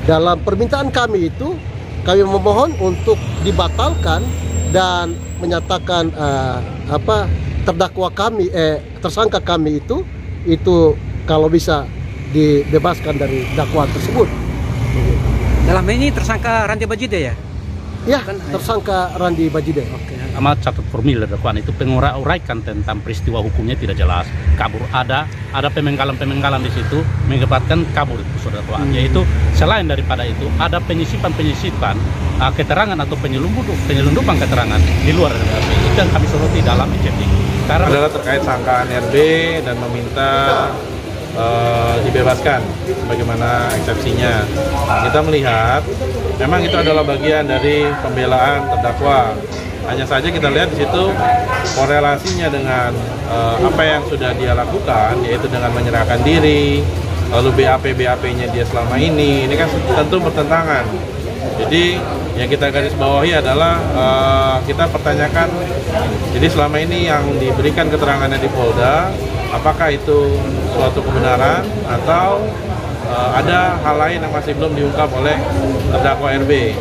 dalam permintaan kami itu kami memohon untuk dibatalkan dan menyatakan terdakwa kami tersangka kami itu kalau bisa dibebaskan dari dakwaan tersebut. Dalam ini tersangka Randi Bajide ya? Ya, tersangka Randi Bajide. Oke. Amat catat formil dakwaan itu penguraikan tentang peristiwa hukumnya tidak jelas, kabur ada pemenggalan di situ mengakibatkan kabur itu dakwaan. Yaitu selain daripada itu ada penyisipan keterangan atau penyelundupan keterangan di luar dari RB. Itu yang kami soroti dalam ECP. Karena adalah terkait sangkaan RB dan meminta dibebaskan sebagaimana eksepsinya. Kita melihat memang itu adalah bagian dari pembelaan terdakwa. Hanya saja kita lihat di situ korelasinya dengan apa yang sudah dia lakukan, yaitu dengan menyerahkan diri, lalu BAP-nya dia selama ini kan tentu bertentangan. Jadi yang kita garis bawahi adalah kita pertanyakan, jadi selama ini yang diberikan keterangannya di Polda, apakah itu suatu kebenaran atau ada hal lain yang masih belum diungkap oleh terdakwa RB.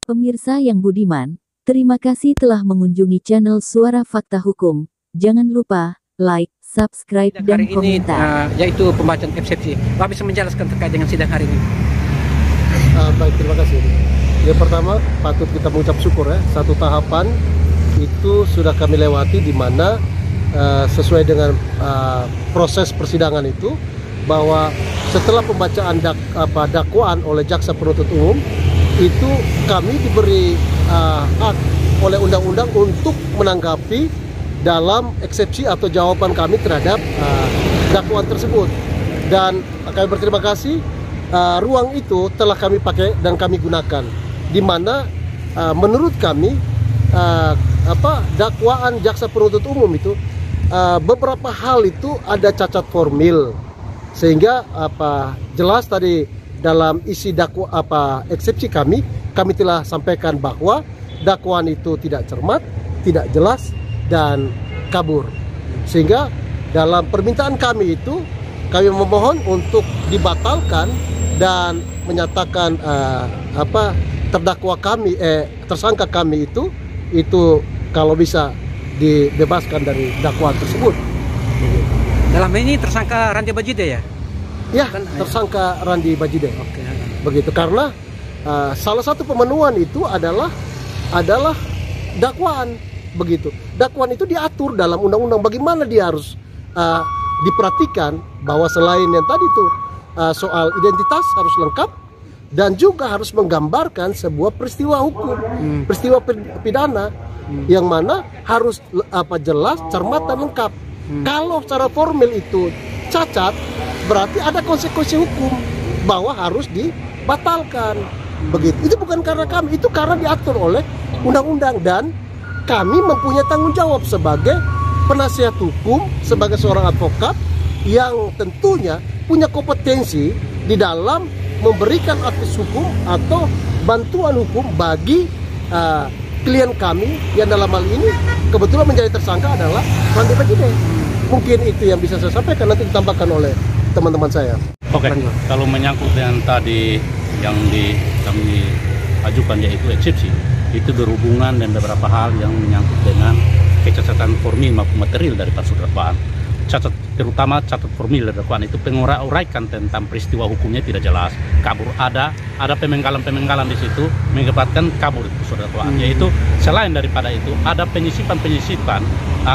Pemirsa yang budiman, terima kasih telah mengunjungi channel Suara Fakta Hukum. Jangan lupa like, subscribe, dan komentar. Yaitu pembacaan eksepsi. Pak bisa menjelaskan terkait dengan sidang hari ini? Baik, terima kasih. Yang pertama, patut kita mengucap syukur ya. Satu tahapan itu sudah kami lewati, di mana sesuai dengan proses persidangan itu, bahwa setelah pembacaan dakwaan oleh jaksa penuntut umum, itu kami diberi hak oleh undang-undang untuk menanggapi dalam eksepsi atau jawaban kami terhadap dakwaan tersebut. Dan kami berterima kasih, ruang itu telah kami pakai dan kami gunakan, di mana menurut kami dakwaan jaksa penuntut umum itu beberapa hal itu ada cacat formil, sehingga jelas tadi dalam isi eksepsi kami telah sampaikan bahwa dakwaan itu tidak cermat, tidak jelas, dan kabur. Sehingga dalam permintaan kami itu kami memohon untuk dibatalkan dan menyatakan tersangka kami itu kalau bisa dibebaskan dari dakwaan tersebut. Dalam ini tersangka Randi Bajide ya? Ya, tersangka Randi Bajide. Begitu, karena salah satu pemenuhan itu adalah dakwaan. Begitu, dakwaan itu diatur dalam undang-undang bagaimana dia harus diperhatikan, bahwa selain yang tadi itu soal identitas harus lengkap, dan juga harus menggambarkan sebuah peristiwa hukum, peristiwa pidana, yang mana harus jelas, cermat, dan lengkap. Kalau secara formil itu cacat, berarti ada konsekuensi hukum bahwa harus dibatalkan. Begitu. Itu bukan karena kami, itu karena diatur oleh undang-undang, dan kami mempunyai tanggung jawab sebagai penasihat hukum, sebagai seorang advokat yang tentunya punya kompetensi di dalam memberikan advies hukum atau bantuan hukum bagi klien kami yang dalam hal ini kebetulan menjadi tersangka adalah Randi Bajide. Mungkin itu yang bisa saya sampaikan, nanti ditambahkan oleh teman-teman saya. Oke, kalau menyangkut dengan tadi yang kami ajukan, yaitu eksepsi, itu berhubungan dengan beberapa hal yang menyangkut dengan kecacatan formil maupun material dari kasus dakwaan. Terutama catat formil dakwaan itu penguraikan tentang peristiwa hukumnya tidak jelas, kabur ada pemenggalan di situ mengakibatkan kabur itu dakwaan. Yaitu selain daripada itu ada penyisipan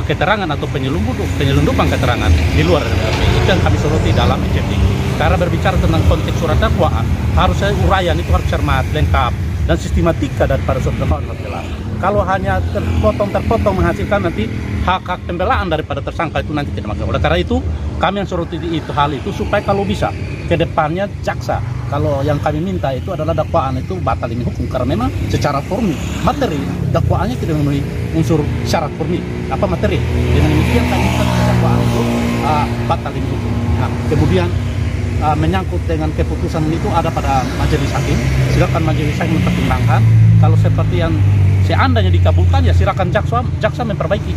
keterangan atau penyelundupan keterangan di luar dari RB. Itu yang kami soroti dalam ECP. Karena berbicara tentang konteks surat dakwaan, harusnya uraian itu harus cermat, lengkap, dan sistematika daripada surat dakwaan harus jelas. Kalau hanya terpotong menghasilkan nanti hak pembelaan daripada tersangka itu nanti tidak maksimal. Oleh karena itu kami yang soroti hal itu supaya kalau bisa ke depannya jaksa, kalau yang kami minta itu adalah dakwaan itu batal demi hukum, karena memang secara formil materi dakwaannya tidak memenuhi unsur syarat formil materi. Dengan demikian kami minta dakwaan itu batal demi hukum. Nah, kemudian menyangkut dengan keputusan itu ada pada majelis hakim, silakan majelis hakim mempertimbangkan. kalau seperti yang seandainya dikabulkan ya silakan jaksa memperbaiki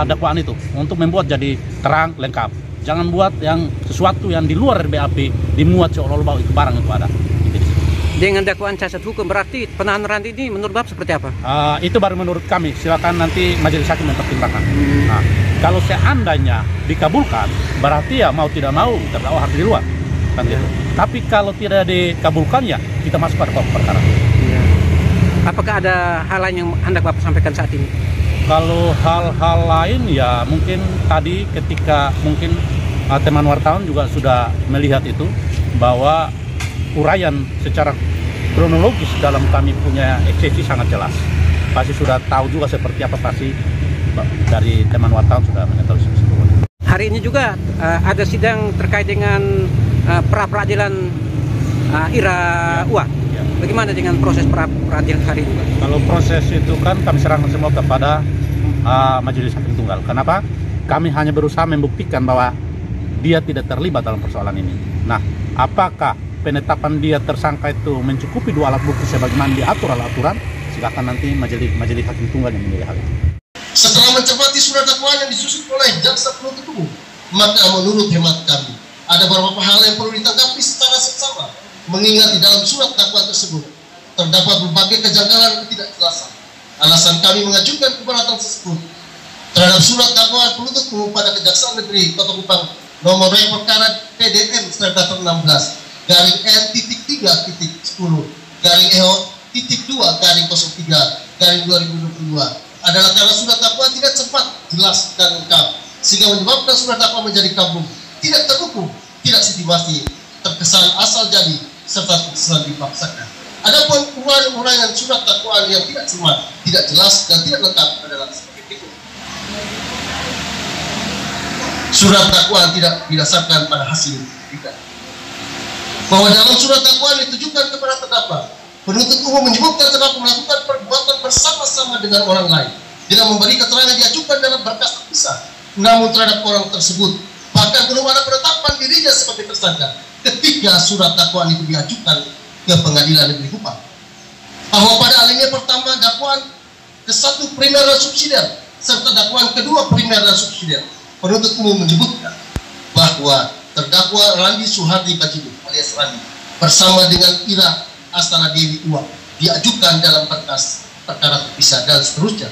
dakwaan itu untuk membuat jadi terang lengkap. Jangan buat yang sesuatu yang di luar BAP dimuat seolah-olah bahwa itu barang itu ada. Dengan dakwaan cacat hukum berarti penahanan Randi ini menurut Bapak seperti apa? Itu baru menurut kami, silakan nanti majelis hakim mempertimbangkan. Nah, kalau seandainya dikabulkan, berarti ya mau tidak mau terdakwa harus di luar, kan gitu. Tapi kalau tidak dikabulkan ya kita masuk pada pokok perkara. Iya. Apakah ada hal lain yang hendak Bapak sampaikan saat ini? Kalau hal-hal lain ya mungkin tadi ketika mungkin teman wartawan juga sudah melihat itu bahwa uraian secara kronologis dalam kami punya eksepsi sangat jelas. Pasti sudah tahu juga seperti apa pasti dari teman wartawan sudah mengetahui sebelumnya. Hari ini juga ada sidang terkait dengan pra-peradilan Ira Uwa. Ya. Bagaimana dengan proses pra-peradilan hari ini, Pak? Kalau proses itu kan kami serahkan semua kepada majelis hakim tunggal. Kenapa? Kami hanya berusaha membuktikan bahwa dia tidak terlibat dalam persoalan ini. Nah, apakah penetapan dia tersangka itu mencukupi 2 alat bukti sebagaimana diatur oleh aturan? Silakan nanti majelis hakim tunggal yang menilai hal itu. Setelah mencermati surat dakwaan yang disusun oleh jaksa penuntut umum, maka menurut hemat kami ada beberapa hal yang perlu ditanggapi secara seksama, mengingat di dalam surat dakwaan tersebut terdapat berbagai kejanggalan dan ketidakjelasan. Alasan kami mengajukan keberatan tersebut terhadap surat dakwaan penuntut umum pada Kejaksaan Negeri Kota Kupang nomor perkara PDN 16 garing N-3/2/03/2022 adalah karena surat dakwaan tidak cepat, jelas dan lengkap sehingga menyebabkan surat dakwaan menjadi kabur, tidak terhukum, tidak legitimasi, terkesan asal jadi serta terkesan dipaksakan. Adapun uraian surat dakwaan yang tidak cermat, tidak jelas dan tidak lengkap adalah sebagai berikut. Surat dakwaan tidak didasarkan pada hasil penyidikan. Bahwa dalam surat dakwaan ditujukan kepada terdakwa, penuntut umum menyebutkan terdakwa melakukan perbuatan bersama-sama dengan orang lain dengan memberi keterangan diajukan dalam berkas terpisah. Namun terhadap orang tersebut bahkan belum ada penetapan dirinya sebagai tersangka ketika surat dakwaan itu diajukan ke Pengadilan Negeri Kupang. Bahwa pada alinea pertama dakwaan ke-1 primer dan subsidiar serta dakwaan kedua primer dan subsidiar, penuntut umum menyebutkan bahwa terdakwa Randi Suhardi Bajidu alias Randi bersama dengan Ira Astana Dewi Uwa diajukan dalam berkas perkara terpisah dan seterusnya.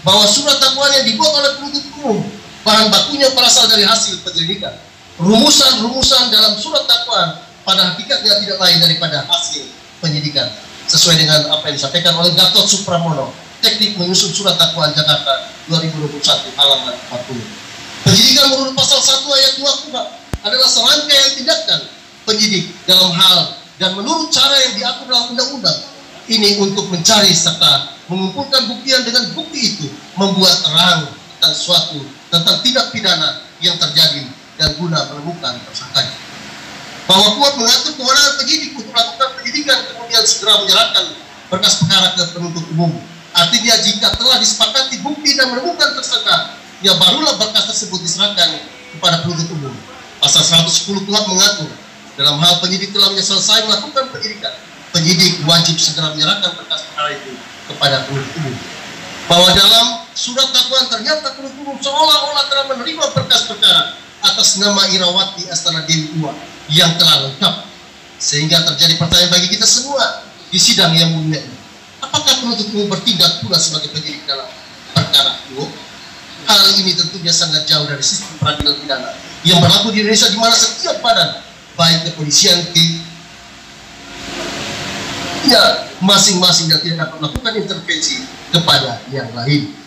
Bahwa surat dakwaan yang dibuat oleh penuntut umum bahan bakunya berasal dari hasil penyelidikan. Rumusan-rumusan dalam surat dakwaan pada hakikatnya tidak lain daripada hasil penyidikan sesuai dengan apa yang disampaikan oleh Gatot Supramono, Teknik Menyusun Surat Dakwaan Jakarta 2021 halaman 40. Penyidikan menurut pasal 1 ayat 2 KUHP adalah serangkaian tindakan penyidik dalam hal dan menurut cara yang diatur dalam undang-undang ini untuk mencari serta mengumpulkan buktian dengan bukti itu membuat terang tentang suatu tentang tindak pidana yang terjadi dan guna menemukan tersangkanya. Bahwa kuat mengatur kewenangan penyidik untuk melakukan penyidikan kemudian segera menyerahkan berkas perkara ke penuntut umum. Artinya jika telah disepakati bukti dan menemukan tersangka, ya barulah berkas tersebut diserahkan kepada penuntut umum. Pasal 110 KUHP mengatur dalam hal penyidik telah selesai melakukan penyidikan, penyidik wajib segera menyerahkan berkas perkara itu kepada penuntut umum. Bahwa dalam surat dakwaan ternyata penuntut umum seolah-olah telah menerima berkas perkara atas nama Irawati Astana Dewi Uwa yang telah lengkap, sehingga terjadi pertanyaan bagi kita semua di sidang yang mulia ini. Apakah penuntut umum bertindak pula sebagai penyidik dalam perkara itu? Hal ini tentunya sangat jauh dari sistem peradilan pidana yang berlaku di Indonesia, di mana setiap badan baik kepolisian masing-masing yang tidak dapat melakukan intervensi kepada yang lain.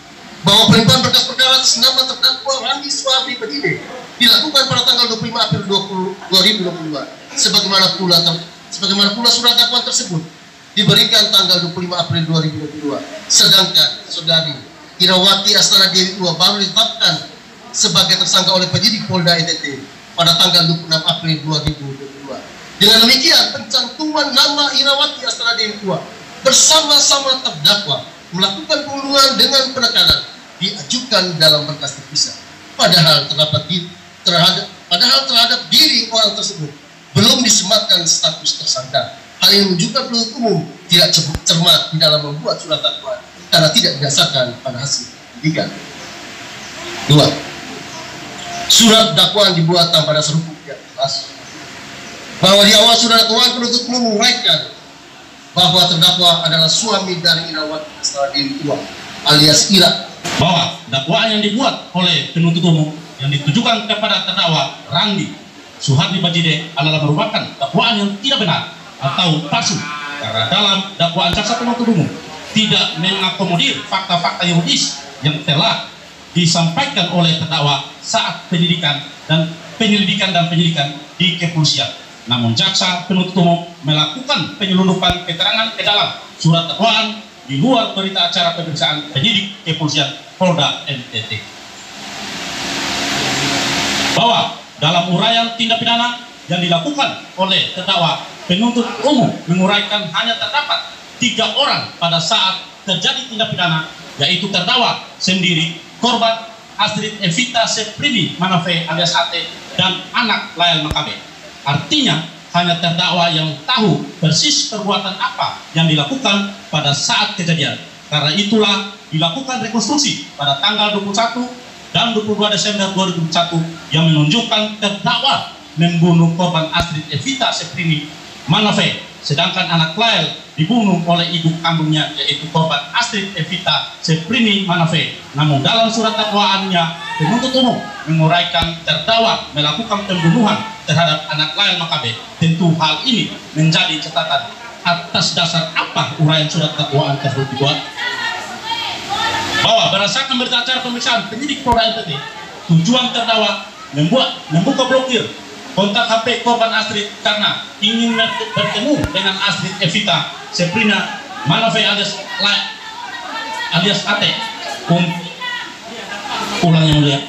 Bahwa pelimpahan berkas perkara atas nama terdakwa Randi Suhardi Bajidu dilakukan pada tanggal 25 April 2022 sebagaimana pula surat dakwaan tersebut diberikan tanggal 25 April 2022, sedangkan saudari Irawati Astana Dewi Uwa baru ditetapkan sebagai tersangka oleh penyidik Polda NTT pada tanggal 26 April 2022. Dengan demikian, pencantuman nama Irawati Astana Dewi Uwa bersama-sama terdakwa melakukan pembunuhan dengan penekanan diajukan dalam berkas terpisah. Padahal terhadap diri orang tersebut belum disematkan status tersangka. Hal yang menunjukkan penuntut umum tidak cermat di dalam membuat surat dakwaan karena tidak didasarkan pada hasil penyidikan. 2. Surat dakwaan dibuat tanpa dasar hukum yang jelas. Bahwa di awal surat dakwaan penuntut umum menguraikan bahwa terdakwa adalah suami dari Irawati Lestari Tua alias Ira. Bahwa dakwaan yang dibuat oleh penuntut umum yang ditujukan kepada terdakwa Randi Suhardi Bajide adalah merupakan dakwaan yang tidak benar atau palsu, karena dalam dakwaan jaksa penuntut umum tidak mengakomodir fakta-fakta yuridis yang telah disampaikan oleh terdakwa saat penyelidikan dan penyelidikan di kepolisian. Namun jaksa penuntut umum melakukan penyelundupan keterangan ke dalam surat dakwaan di luar berita acara pemeriksaan penyidik kepolisian Polda NTT. Bahwa dalam uraian tindak pidana yang dilakukan oleh terdakwa, penuntut umum menguraikan hanya terdapat 3 orang pada saat terjadi tindak pidana, yaitu terdakwa sendiri, korban Astrid Evita Seprini Manafe alias Ate, dan anak Lael Makabe. Artinya hanya terdakwa yang tahu persis perbuatan apa yang dilakukan pada saat kejadian. Karena itulah dilakukan rekonstruksi pada tanggal 21 dan 22 Desember 2001 yang menunjukkan terdakwa membunuh korban Astrid Evita Seprini Manafe, sedangkan anak Lael dibunuh oleh ibu kandungnya, yaitu korban Astrid Evita Seprini Manafe. Namun dalam surat dakwaannya, penuntut umum menguraikan terdakwa melakukan pembunuhan terhadap anak Lael Makabe. Tentu hal ini menjadi catatan atas dasar apa uraian surat dakwaan tersebut dibuat. Bahwa berdasarkan berita acara pemeriksaan penyidik Polda NTT, tujuan terdakwa membuka blokir kontak HP korban Astrid karena ingin bertemu dengan Astrid Evita Seprini Manafe alias Ate. Ulang yang mulia.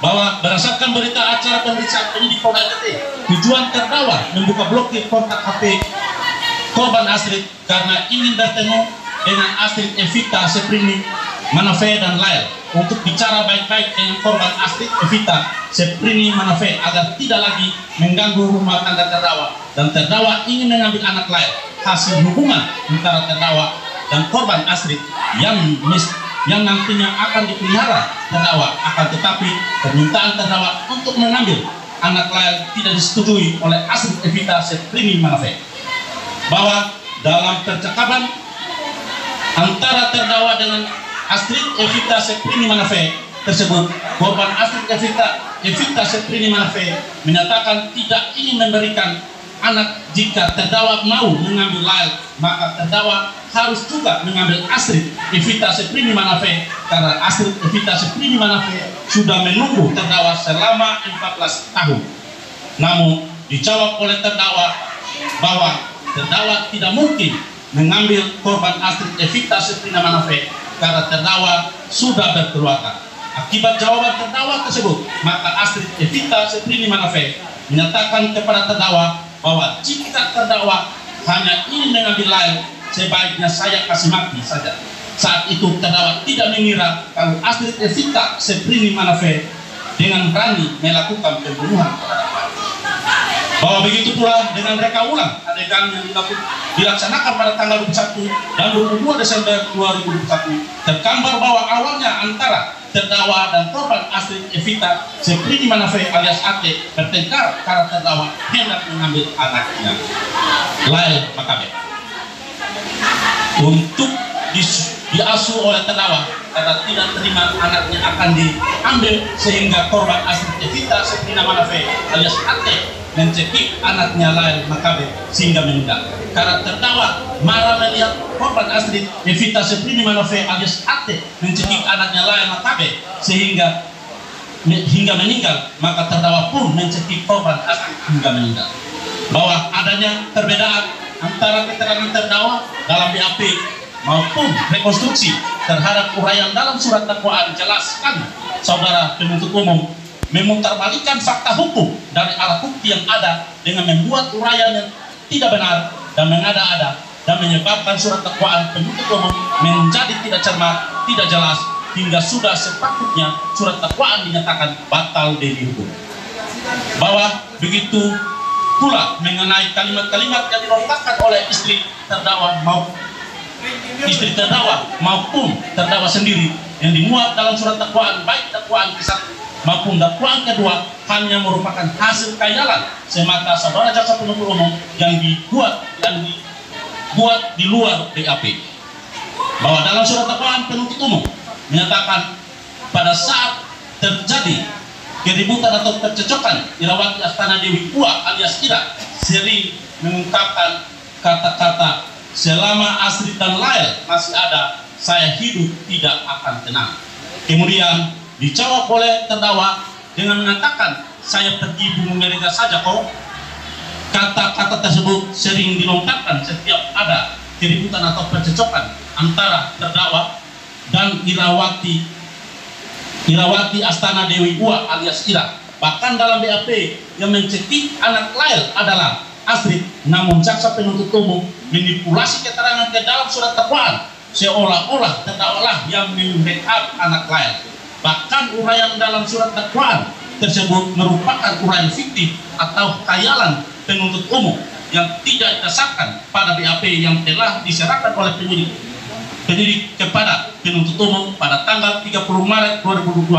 Bahwa berdasarkan berita acara pemeriksaan penyidik Polda NTT, tujuan terdakwa membuka blokir kontak HP korban Astrid karena ingin bertemu dengan Astrid Evita Seprini Manafe dan Lael untuk bicara baik-baik dengan korban Astrid Evita Seprini Manafe agar tidak lagi mengganggu rumah tangga terdakwa, dan terdakwa ingin mengambil anak Lael. Hasil hubungan antara terdakwa dan korban Astrid yang nantinya akan dipelihara terdakwa, akan tetapi permintaan terdakwa untuk mengambil anak Lael tidak disetujui oleh Astrid Evita Seprini Manafe. Bahwa dalam percakapan antara terdakwa dengan Astrid Evita Seprini Manafe tersebut, korban Astrid Evita Seprini Manafe menyatakan tidak ingin memberikan anak jika terdakwa mau mengambil Lael, maka terdakwa harus juga mengambil Astrid Evita Seprini Manafe karena Astrid Evita Seprini Manafe sudah menunggu terdakwa selama 14 tahun. Namun dijawab oleh terdakwa bahwa terdakwa tidak mungkin mengambil korban Astrid Evita Seprini Manafe karena terdakwa sudah berkeluarga. Akibat jawaban terdakwa tersebut, maka Astrid Evita Seprini Manafe menyatakan kepada terdakwa bahwa jika terdakwa hanya ingin mengambil Lael, sebaiknya saya kasih mati saja. Saat itu terdakwa tidak mengira kalau Astrid Evita Seprini Manafe dengan berani melakukan pembunuhan terhadap Lael. Bahwa begitu pula dengan reka ulang adegan yang dilaksanakan pada tanggal 21 dan 22 Desember 2021, tergambar bahwa awalnya antara terdakwa dan korban Astrid Evita Seprini Manafe alias Ate bertengkar karena terdakwa hendak mengambil anaknya Lael Makabe untuk diasuh oleh terdakwa karena tidak terima anaknya akan diambil, sehingga korban Astrid Evita Seprini Manafe alias Ate mencekik anaknya Lael Makabe sehingga meninggal. Karena terdakwa marah melihat korban Astrid Evita Seprini Manafe alias Ate mencekik anaknya Lael Makabe hingga meninggal, maka terdakwa pun mencekik korban Astrid hingga meninggal. Bahwa adanya perbedaan antara keterangan terdakwa dalam BAP maupun rekonstruksi terhadap uraian dalam surat dakwaan jelaskan saudara penuntut umum memutarbalikkan fakta hukum dari alat bukti yang ada dengan membuat uraian yang tidak benar dan mengada-ada dan menyebabkan surat dakwaan penuntut umum menjadi tidak cermat, tidak jelas, hingga sudah sepatutnya surat dakwaan dinyatakan batal demi hukum. Bahwa begitu pula mengenai kalimat-kalimat yang dilontarkan oleh istri terdakwa istri terdakwa maupun terdakwa sendiri yang dimuat dalam surat dakwaan, baik dakwaan ke-1 maupun dakwaan kedua, hanya merupakan hasil khayalan semata saudara jaksa penuntut umum yang dibuat di luar BAP. Bahwa dalam surat dakwaan penuntut umum menyatakan pada saat terjadi keributan atau percecokan Irawati Astana Dewi Ua alias Ira sering mengungkapkan kata-kata selama Astrid dan Lael masih ada, saya hidup tidak akan tenang. Kemudian dijawab oleh terdakwa dengan mengatakan, saya pergi bunuh mereka saja kok. Kata-kata tersebut sering dilontarkan setiap ada keributan atau percecokan antara terdakwa dan Irawati Astana Dewi Ua alias Ira. Bahkan dalam BAP yang mencetik anak Lael adalah Astrid, namun jaksa penuntut umum manipulasi keterangan ke dalam surat dakwaan seolah-olah terdakwalah yang membackup anak Lael. Bahkan uraian dalam surat dakwaan tersebut merupakan uraian fiktif atau khayalan penuntut umum yang tidak didasarkan pada BAP yang telah diserahkan oleh penyidik kepada penuntut umum pada tanggal 30 Maret 2022.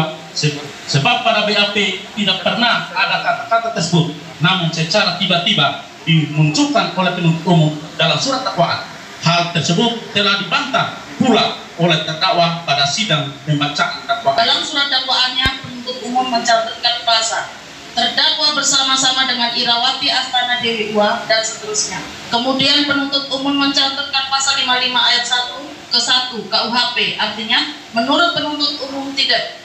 Sebab pada BAP tidak pernah ada kata-kata tersebut, namun secara tiba-tiba dimunculkan oleh penuntut umum dalam surat dakwaan. Hal tersebut telah dibantah pula oleh terdakwa pada sidang pembacaan dakwaan. Dalam surat dakwaannya, penuntut umum mencatatkan pasal terdakwa bersama-sama dengan Irawati Astana Dewi Ua dan seterusnya. Kemudian penuntut umum mencatatkan pasal 55 ayat 1 ke 1 KUHP, artinya menurut penuntut umum tindak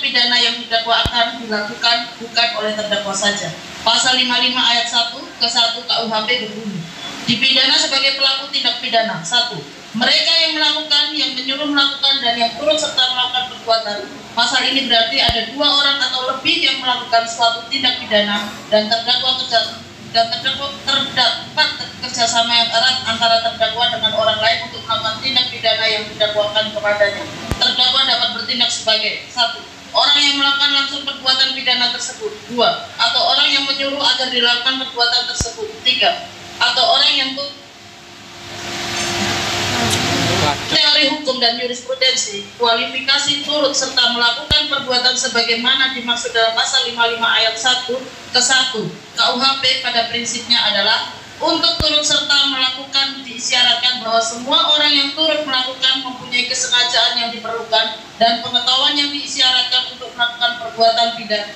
pidana yang didakwakan dilakukan bukan oleh terdakwa saja. Pasal 55 ayat 1 ke 1 KUHP berbunyi, dipidana sebagai pelaku tindak pidana 1. Mereka yang melakukan, yang menyuruh melakukan, dan yang turut serta melakukan perbuatan. Pasal ini berarti ada 2 orang atau lebih yang melakukan suatu tindak pidana dan terdapat kerjasama yang erat antara terdakwa dengan orang lain untuk melakukan tindak pidana yang didakwakan kepadanya. Terdakwa dapat bertindak sebagai 1. Orang yang melakukan langsung perbuatan pidana tersebut. 2. Atau orang yang menyuruh agar dilakukan perbuatan tersebut. 3. Atau orang yang teori hukum dan jurisprudensi, kualifikasi turut serta melakukan perbuatan sebagaimana dimaksud dalam pasal 55 ayat 1 ke 1 KUHP pada prinsipnya adalah untuk turut serta melakukan diisyaratkan bahwa semua orang yang turut melakukan mempunyai kesengajaan yang diperlukan dan pengetahuan yang diisyaratkan untuk melakukan perbuatan pidana.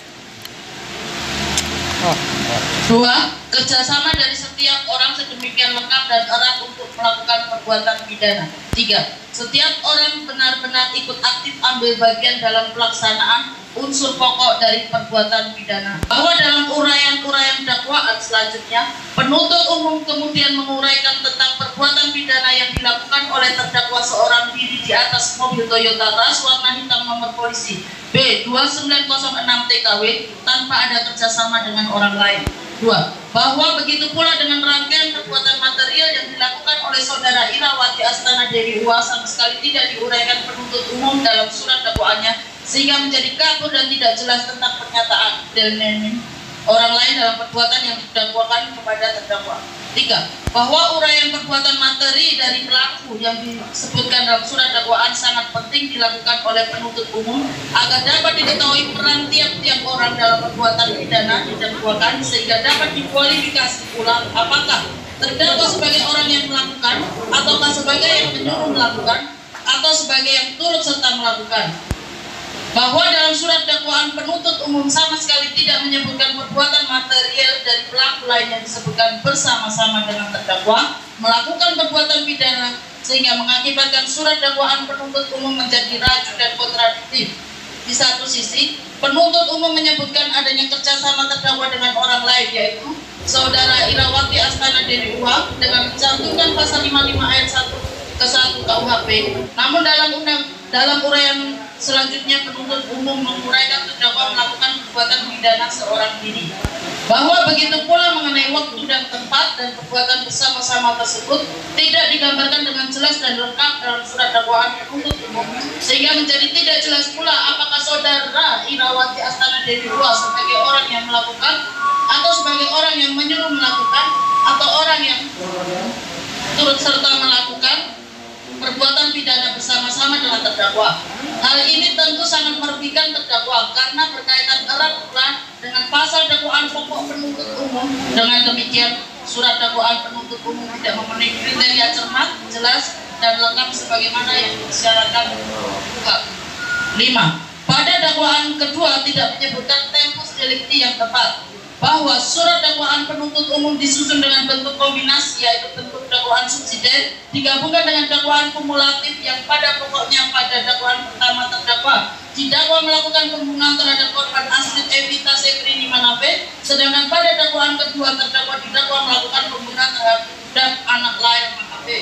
2. Kerjasama dari setiap orang sedemikian lengkap dan erat untuk melakukan perbuatan pidana. 3. Setiap orang benar-benar ikut aktif ambil bagian dalam pelaksanaan unsur pokok dari perbuatan pidana. Bahwa dalam uraian-uraian dakwaan selanjutnya, penuntut umum kemudian menguraikan tentang perbuatan pidana yang dilakukan oleh terdakwa seorang diri di atas mobil Toyota Rush warna hitam nomor polisi B2906 TKW tanpa ada kerjasama dengan orang lain. 2. Bahwa begitu pula dengan rangkaian perbuatan material yang dilakukan oleh saudara Irawati Astana Dewi Ua sama sekali tidak diuraikan penuntut umum dalam surat dakwaannya, sehingga menjadi kabur dan tidak jelas tentang pernyataan dan orang lain dalam perbuatan yang didakwakan kepada terdakwa. 3. Bahwa uraian perbuatan materi dari pelaku yang disebutkan dalam surat dakwaan sangat penting dilakukan oleh penuntut umum agar dapat diketahui peran tiap-tiap orang dalam perbuatan pidana didakwakan, sehingga dapat dikualifikasi pula apakah terdakwa sebagai orang yang melakukan, ataukah sebagai yang menyuruh melakukan, atau sebagai yang turut serta melakukan. Bahwa dalam surat dakwaan penuntut umum sama sekali tidak menyebutkan perbuatan material dari pelaku lain yang disebutkan bersama-sama dengan terdakwa melakukan perbuatan pidana, sehingga mengakibatkan surat dakwaan penuntut umum menjadi rancu dan kontradiktif. Di satu sisi, penuntut umum menyebutkan adanya kerjasama terdakwa dengan orang lain, yaitu saudara Irawati Astana Dewi Ua dengan mencantumkan pasal 55 ayat 1 ke 1 KUHP. Namun dalam uraian selanjutnya penuntut umum menguraikan terdakwa melakukan perbuatan pidana seorang diri. Bahwa begitu pula mengenai waktu dan tempat dan perbuatan bersama-sama tersebut tidak digambarkan dengan jelas dan lengkap dalam surat dakwaan penuntut umum, sehingga menjadi tidak jelas pula apakah saudara Irawati Astana Dewi Ua sebagai orang yang melakukan, atau sebagai orang yang menyuruh melakukan, atau orang yang turut serta melakukan, perbuatan pidana bersama-sama dengan terdakwa. Hal ini tentu sangat merugikan terdakwa karena berkaitan erat dengan pasal dakwaan pokok penuntut umum. Dengan demikian, surat dakwaan penuntut umum tidak memenuhi kriteria cermat, jelas, dan lengkap sebagaimana yang disyaratkan. 5. Pada dakwaan kedua tidak menyebutkan tempus delicti yang tepat, bahwa surat dakwaan penuntut umum disusun dengan bentuk kombinasi, yaitu bentuk dakwaan subsidiar digabungkan dengan dakwaan kumulatif yang pada pokoknya pada dakwaan pertama terdakwa didakwa melakukan pembunuhan terhadap korban Astrid Evita Septrini Manape, sedangkan pada dakwaan kedua terdakwa didakwa melakukan pembunuhan terhadap anak lain Manape.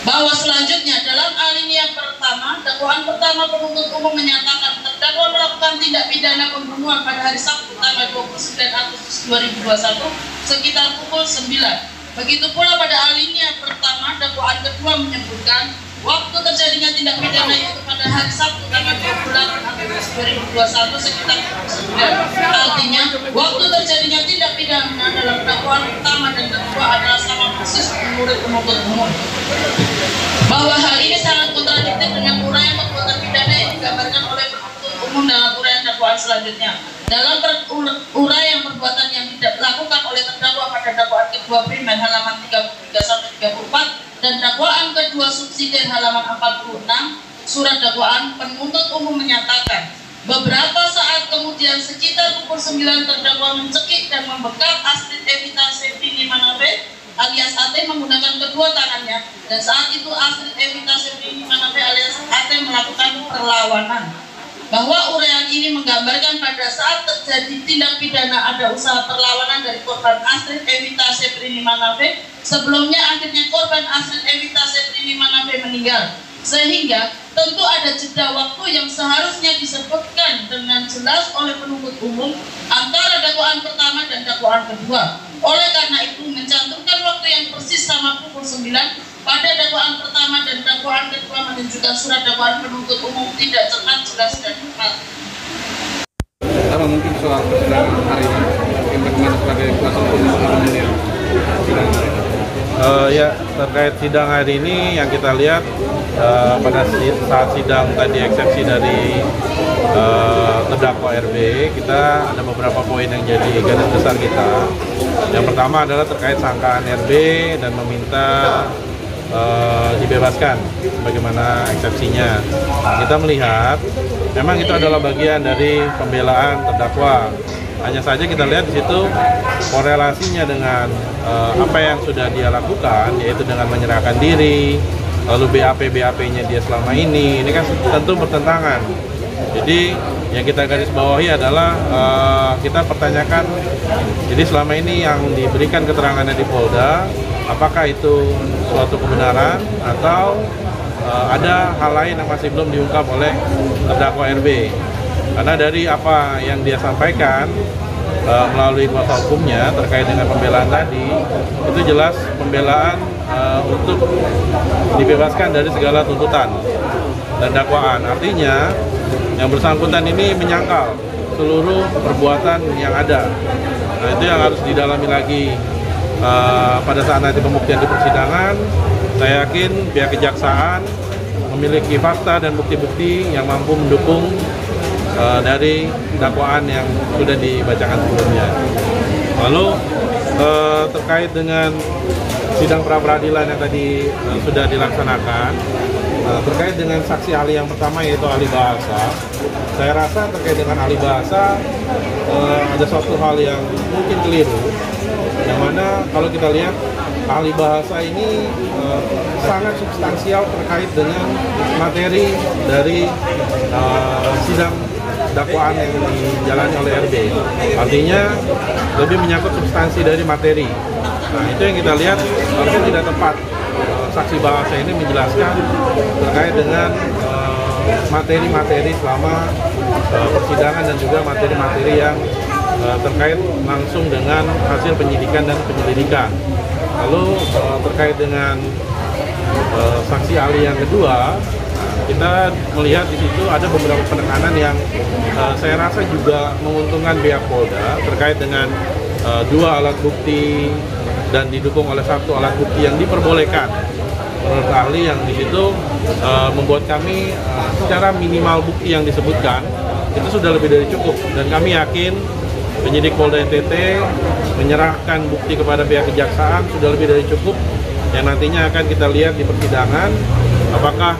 Bahwa selanjutnya dalam alinea pertama, dakwaan pertama penuntut umum menyatakan terdakwa melakukan tindak pidana pembunuhan pada hari Sabtu tanggal 29 Agustus 2021 sekitar pukul 9. Begitu pula pada alinea pertama, dakwaan kedua menyebutkan waktu terjadinya tindak pidana yaitu pada hari Sabtu tanggal 28 Agustus 2021 sekitar pukul 9. Artinya, waktu terjadinya tindak pidana dalam dakwaan pertama dan kedua adalah sama persis menurut penuntut umum. Bahwa hal ini sangat kontradiktif dengan uraian perbuatan pidana yang digambarkan oleh penuntut umum dalam uraian dakwaan selanjutnya. Dalam uraian perbuatan yang tidak dilakukan oleh terdakwa pada dakwaan kedua primer halaman 33-34 dan dakwaan kedua subsidiar halaman 46, surat dakwaan penuntut umum menyatakan beberapa saat kemudian sekitar pukul 9 terdakwa mencekik dan membekap Astrid Evita Septrini Manape alias AT menggunakan kedua tangannya, dan saat itu Astrid Evita Septrini Manape alias AT melakukan perlawanan. Bahwa uraian ini menggambarkan pada saat terjadi tindak pidana ada usaha perlawanan dari korban Astrid Evita Septrini Manape, sebelumnya akhirnya korban Astrid Evita Septrini Manape meninggal, sehingga tentu ada jeda waktu yang seharusnya disebutkan dengan jelas oleh penuntut umum antara dakwaan pertama dan dakwaan kedua. Oleh karena itu, mencantumkan waktu yang persis sama pukul 9 pada dakwaan pertama dan dakwaan kedua menunjukkan surat dakwaan penuntut umum tidak cermat, jelas, dan tepat. Apa mungkin soal persidangan hari ini yang bagaimana sebagai kuasa hukum yang ya, terkait sidang hari ini yang kita lihat pada saat sidang tadi eksepsi dari terdakwa RB, kita ada beberapa poin yang jadi garis besar kita. Yang pertama adalah terkait sangkaan RB dan meminta dibebaskan bagaimana eksepsinya. Kita melihat memang itu adalah bagian dari pembelaan terdakwa. Hanya saja kita lihat di situ korelasinya dengan apa yang sudah dia lakukan, yaitu dengan menyerahkan diri, lalu BAP-nya dia selama ini kan tentu bertentangan. Jadi yang kita garis bawahi adalah kita pertanyakan, jadi selama ini yang diberikan keterangannya di Polda, apakah itu suatu kebenaran atau ada hal lain yang masih belum diungkap oleh terdakwa RB. Karena dari apa yang dia sampaikan melalui kuasa hukumnya terkait dengan pembelaan tadi, itu jelas pembelaan untuk dibebaskan dari segala tuntutan dan dakwaan. Artinya yang bersangkutan ini menyangkal seluruh perbuatan yang ada. Nah, itu yang harus didalami lagi pada saat nanti pembuktian di persidangan. Saya yakin pihak kejaksaan memiliki fakta dan bukti-bukti yang mampu mendukung dari dakwaan yang sudah dibacakan sebelumnya. Lalu terkait dengan sidang pra-peradilan yang tadi sudah dilaksanakan, terkait dengan saksi ahli yang pertama yaitu ahli bahasa, saya rasa terkait dengan ahli bahasa ada suatu hal yang mungkin keliru, yang mana kalau kita lihat ahli bahasa ini sangat substansial terkait dengan materi dari sidang dakwaan yang dijalani oleh RB. Artinya lebih menyangkut substansi dari materi. Nah, itu yang kita lihat harusnya tidak tepat. Saksi bahasa ini menjelaskan terkait dengan materi-materi selama persidangan dan juga materi-materi yang terkait langsung dengan hasil penyidikan dan penyelidikan. Lalu terkait dengan saksi ahli yang kedua, kita melihat di situ ada beberapa penekanan yang saya rasa juga menguntungkan pihak Polda terkait dengan dua alat bukti dan didukung oleh satu alat bukti yang diperbolehkan menurut ahli yang di situ membuat kami secara minimal bukti yang disebutkan itu sudah lebih dari cukup, dan kami yakin penyidik Polda NTT menyerahkan bukti kepada pihak kejaksaan sudah lebih dari cukup, yang nantinya akan kita lihat di persidangan apakah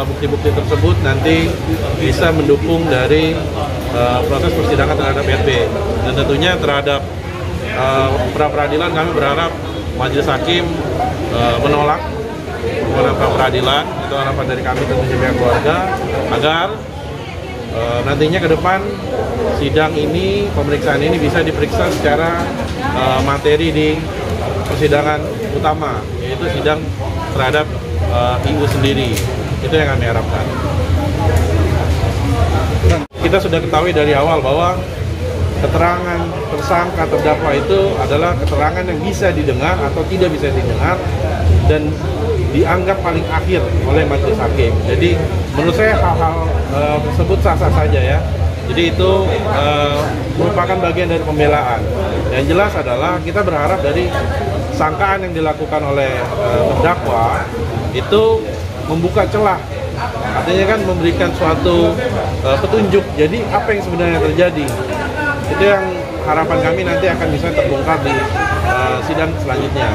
bukti-bukti tersebut nanti bisa mendukung dari proses persidangan terhadap RB. Dan tentunya terhadap pra-peradilan kami berharap majelis hakim menolak permohonan pra-peradilan. Itu harapan dari kami tentunya pihak keluarga, agar nantinya ke depan sidang ini, pemeriksaan ini bisa diperiksa secara materi di persidangan utama, yaitu sidang terhadap IU sendiri. Itu yang kami harapkan. Kita sudah ketahui dari awal bahwa keterangan tersangka terdakwa itu adalah keterangan yang bisa didengar atau tidak bisa didengar dan dianggap paling akhir oleh majelis hakim. Jadi menurut saya hal-hal tersebut sah-sah saja ya. Jadi itu merupakan bagian dari pembelaan. Yang jelas adalah kita berharap dari sangkaan yang dilakukan oleh terdakwa itu membuka celah. Artinya kan memberikan suatu petunjuk. Jadi apa yang sebenarnya terjadi? Itu yang harapan kami nanti akan bisa terbongkar di sidang selanjutnya.